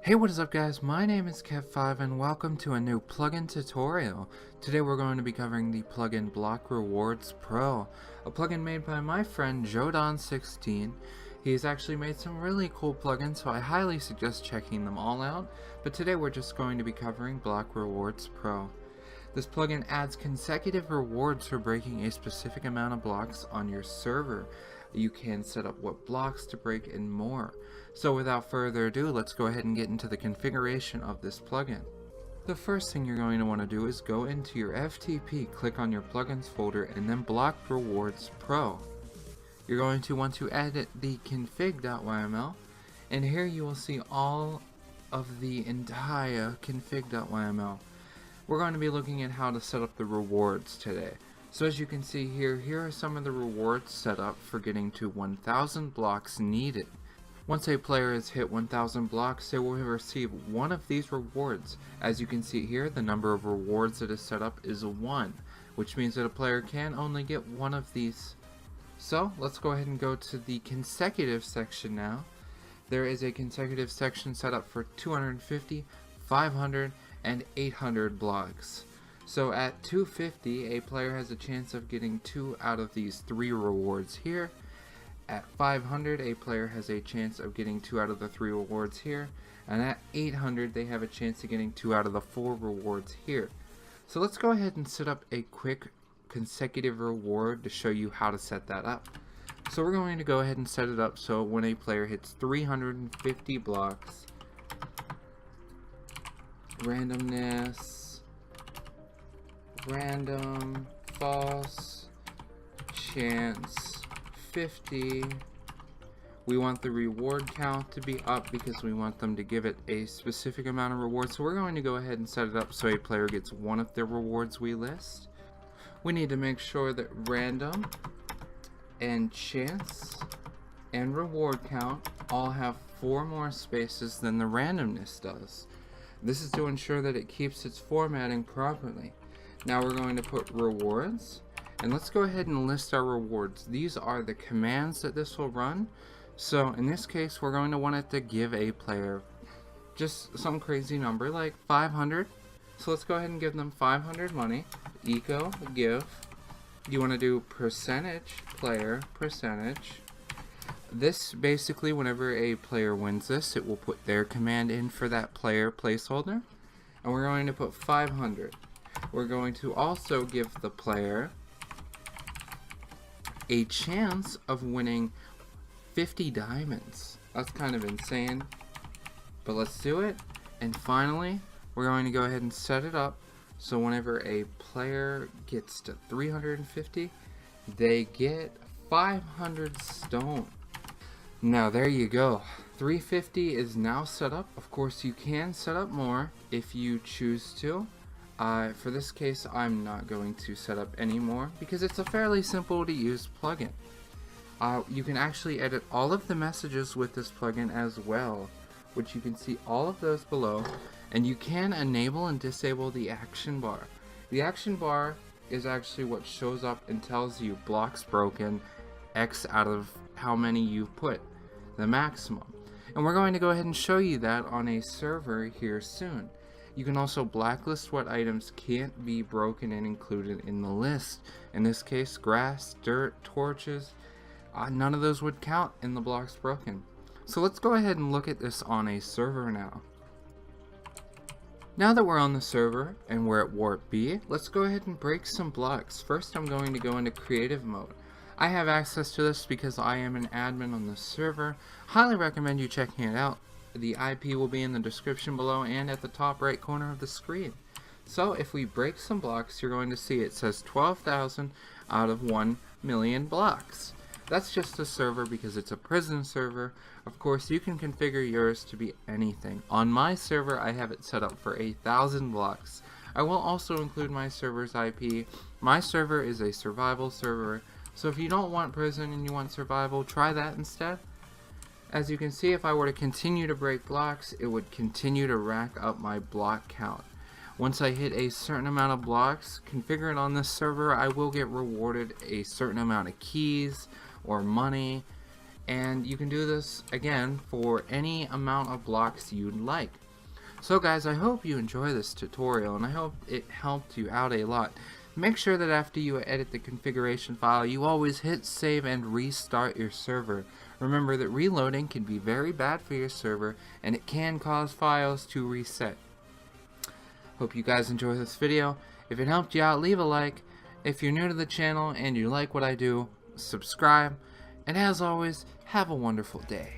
Hey, what is up guys? My name is Kev5 and welcome to a new plugin tutorial. Today we're going to be covering the plugin BlockRewardsPro, a plugin made by my friend Jodan16. He's actually made some really cool plugins, so I highly suggest checking them all out, but today we're just going to be covering BlockRewardsPro. This plugin adds consecutive rewards for breaking a specific amount of blocks on your server. You can set up what blocks to break and more. So without further ado, let's go ahead and get into the configuration of this plugin. The first thing you're going to want to do is go into your FTP, click on your plugins folder, and then BlockRewardsPro. You're going to want to edit the config.yml, and here you will see all of the entire config.yml. We're going to be looking at how to set up the rewards today. So as you can see here are some of the rewards set up for getting to 1,000 blocks needed. Once a player has hit 1,000 blocks, they will receive one of these rewards. As you can see here, the number of rewards that is set up is 1, which means that a player can only get one of these. So let's go ahead and go to the consecutive section now. There is a consecutive section set up for 250, 500, and 800 blocks. So at 250, a player has a chance of getting 2 out of these 3 rewards here. At 500, a player has a chance of getting 2 out of the 3 rewards here. And at 800, they have a chance of getting 2 out of the 4 rewards here. So let's go ahead and set up a quick consecutive reward to show you how to set that up. So we're going to go ahead and set it up so when a player hits 350 blocks, randomness, random, false, chance, 50. We want the reward count to be up because we want them to give it a specific amount of rewards. So we're going to go ahead and set it up so a player gets one of the rewards we list. We need to make sure that random and chance and reward count all have 4 more spaces than the randomness does. This is to ensure that it keeps its formatting properly. Now we're going to put rewards, and let's go ahead and list our rewards. These are the commands that this will run. So in this case, we're going to want it to give a player just some crazy number like 500. So let's go ahead and give them 500 money. Eco give. You want to do percentage player percentage. This basically, whenever a player wins this, it will put their command in for that player placeholder, and we're going to put 500. We're going to also give the player a chance of winning 50 diamonds. That's kind of insane, but let's do it. And finally, we're going to go ahead and set it up so whenever a player gets to 350, they get 500 stone. Now there you go. 350 is now set up. Of course, you can set up more if you choose to. For this case, I'm not going to set up any more because it's a fairly simple to use plugin. You can actually edit all of the messages with this plugin as well, which you can see all of those below, and you can enable and disable the action bar. The action bar is actually what shows up and tells you blocks broken, X out of how many you've put, the maximum. And we're going to go ahead and show you that on a server here soon. You can also blacklist what items can't be broken and included in the list. In this case, grass, dirt, torches, none of those would count in the blocks broken. So let's go ahead and look at this on a server now. Now that we're on the server and we're at Warp B, let's go ahead and break some blocks. First, I'm going to go into creative mode. I have access to this because I am an admin on the server. Highly recommend you checking it out. The IP will be in the description below and at the top right corner of the screen. So if we break some blocks, you're going to see it says 12,000 out of 1 million blocks. That's just a server because it's a prison server. Of course, you can configure yours to be anything. On my server, I have it set up for 1,000 blocks. I will also include my server's IP. My server is a survival server, so if you don't want prison and you want survival, try that instead. As you can see, if I were to continue to break blocks, it would continue to rack up my block count. Once I hit a certain amount of blocks configured on this server, I will get rewarded a certain amount of keys or money, and you can do this again for any amount of blocks you'd like. So guys, I hope you enjoy this tutorial, and I hope it helped you out a lot. Make sure that after you edit the configuration file, you always hit save and restart your server. Remember that reloading can be very bad for your server, and it can cause files to reset. Hope you guys enjoy this video. If it helped you out, leave a like. If you're new to the channel and you like what I do, subscribe. And as always, have a wonderful day.